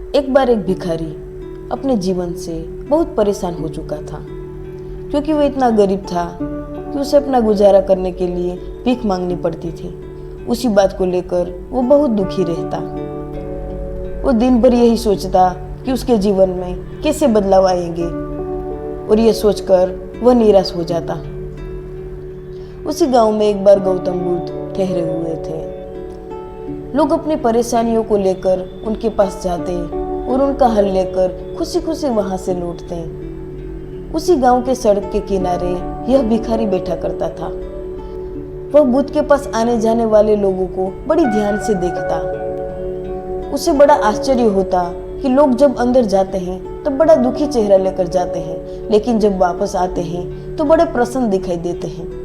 एक बार एक भिखारी अपने जीवन से बहुत परेशान हो चुका था, क्योंकि वो इतना गरीब था कि उसे अपना गुजारा करने के लिए भीख मांगनी पड़ती थी। उसी बात को लेकर वो बहुत दुखी रहता। वो दिन भर यही सोचता कि उसके जीवन में कैसे बदलाव आएंगे, और यह सोचकर वह निराश हो जाता। उसी गांव में एक बार गौतम बुद्ध ठहरे हुए थे। लोग अपनी परेशानियों को लेकर उनके पास जाते और उनका हल लेकर खुशी खुशी वहां से लौटते। उसी गांव के सड़क के किनारे यह भिखारी बैठा करता था। वह बुद्ध के पास आने जाने वाले लोगों को बड़ी ध्यान से देखता। उसे बड़ा आश्चर्य होता कि लोग जब अंदर जाते हैं तो बड़ा दुखी चेहरा लेकर जाते हैं, लेकिन जब वापस आते हैं तो बड़े प्रसन्न दिखाई देते हैं।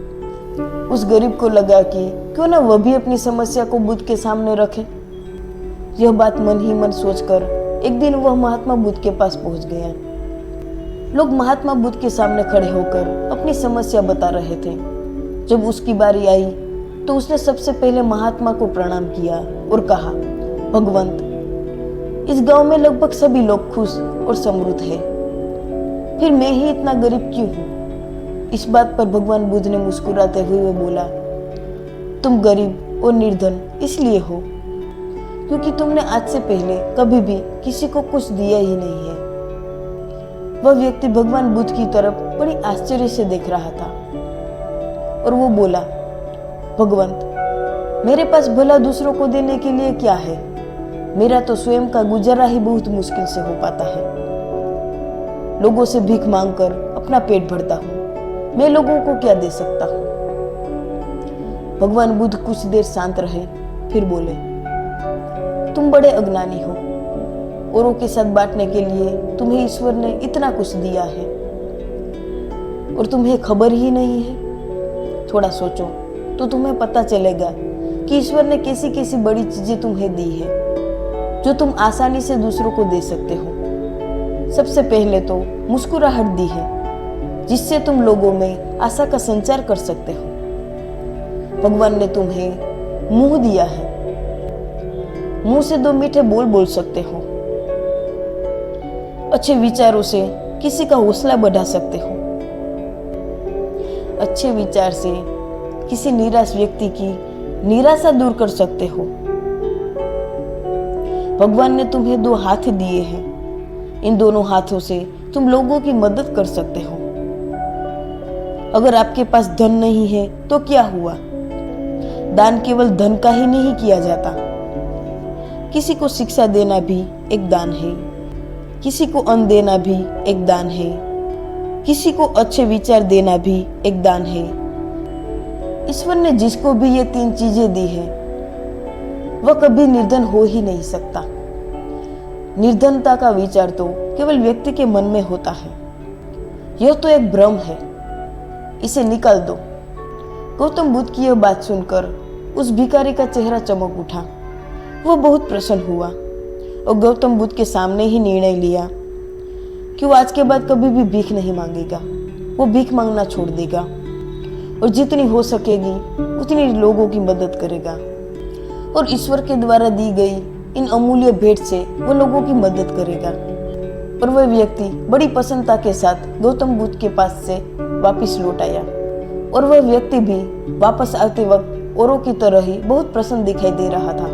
उस गरीब को लगा कि क्यों ना वह भी अपनी समस्या को बुद्ध के सामने रखे। यह बात मन ही मन सोचकर एक दिन वह महात्मा बुद्ध के पास पहुंच गया। लोग महात्मा बुद्ध के सामने खड़े होकर अपनी समस्या बता रहे थे। जब उसकी बारी आई तो उसने सबसे पहले महात्मा को प्रणाम किया और कहा, भगवंत, इस गांव में लगभग सभी लोग खुश और समृद्ध हैं, फिर मैं ही इतना गरीब क्यों हूँ? इस बात पर भगवान बुद्ध ने मुस्कुराते हुए बोला, तुम गरीब और निर्धन इसलिए हो क्योंकि तुमने आज से पहले कभी भी किसी को कुछ दिया ही नहीं है। वह व्यक्ति भगवान बुद्ध की तरफ बड़ी आश्चर्य से देख रहा था और वो बोला, भगवंत, मेरे पास भला दूसरों को देने के लिए क्या है? मेरा तो स्वयं का गुजारा ही बहुत मुश्किल से हो पाता है। लोगों से भीख मांगकर अपना पेट भरता हूँ, मैं लोगों को क्या दे सकता हूँ? भगवान बुद्ध कुछ देर शांत रहे, फिर बोले, तुम बड़े अज्ञानी हो। औरों के साथ बांटने के लिए तुम्हें ईश्वर ने इतना कुछ दिया है और तुम्हें खबर ही नहीं है। थोड़ा सोचो तो तुम्हें पता चलेगा कि ईश्वर ने कैसी कैसी बड़ी चीजें तुम्हें दी है जो तुम आसानी से दूसरों को दे सकते हो। सबसे पहले तो मुस्कुराहट दी है जिससे तुम लोगों में आशा का संचार कर सकते हो। भगवान ने तुम्हें मुंह दिया है, मुंह से 2 मीठे बोल बोल सकते हो। अच्छे विचारों से किसी का हौसला बढ़ा सकते हो। अच्छे विचार से किसी निराश व्यक्ति की निराशा दूर कर सकते हो। भगवान ने तुम्हें 2 हाथ दिए हैं, इन दोनों हाथों से तुम लोगों की मदद कर सकते हो। अगर आपके पास धन नहीं है तो क्या हुआ? दान केवल धन का ही नहीं किया जाता। किसी को शिक्षा देना भी एक दान है, किसी को अन्न देना भी एक दान है, किसी को अच्छे विचार देना भी एक दान है। ईश्वर ने जिसको भी ये 3 चीजें दी है वह कभी निर्धन हो ही नहीं सकता। निर्धनता का विचार तो केवल व्यक्ति के मन में होता है। यह तो एक भ्रम है, इसे निकाल दो। गौतम बुद्ध की यह बात सुनकर उस भिखारी का चेहरा चमक उठा। वह बहुत प्रसन्न हुआ और गौतम बुद्ध के सामने ही निर्णय लिया कि वो आज के बाद कभी भी भीख नहीं मांगेगा। वो भीख मांगना छोड़ देगा और जितनी हो सकेगी उतनी लोगों की मदद करेगा और ईश्वर के द्वारा दी गई इन अमूल्य भेंट से वो लोगों की मदद करेगा। और वह व्यक्ति बड़ी प्रसन्नता के साथ गौतम बुद्ध के पास से वापस लौट आया और वह व्यक्ति भी वापस आते वक्त औरों की तरह ही बहुत प्रसन्न दिखाई दे रहा था।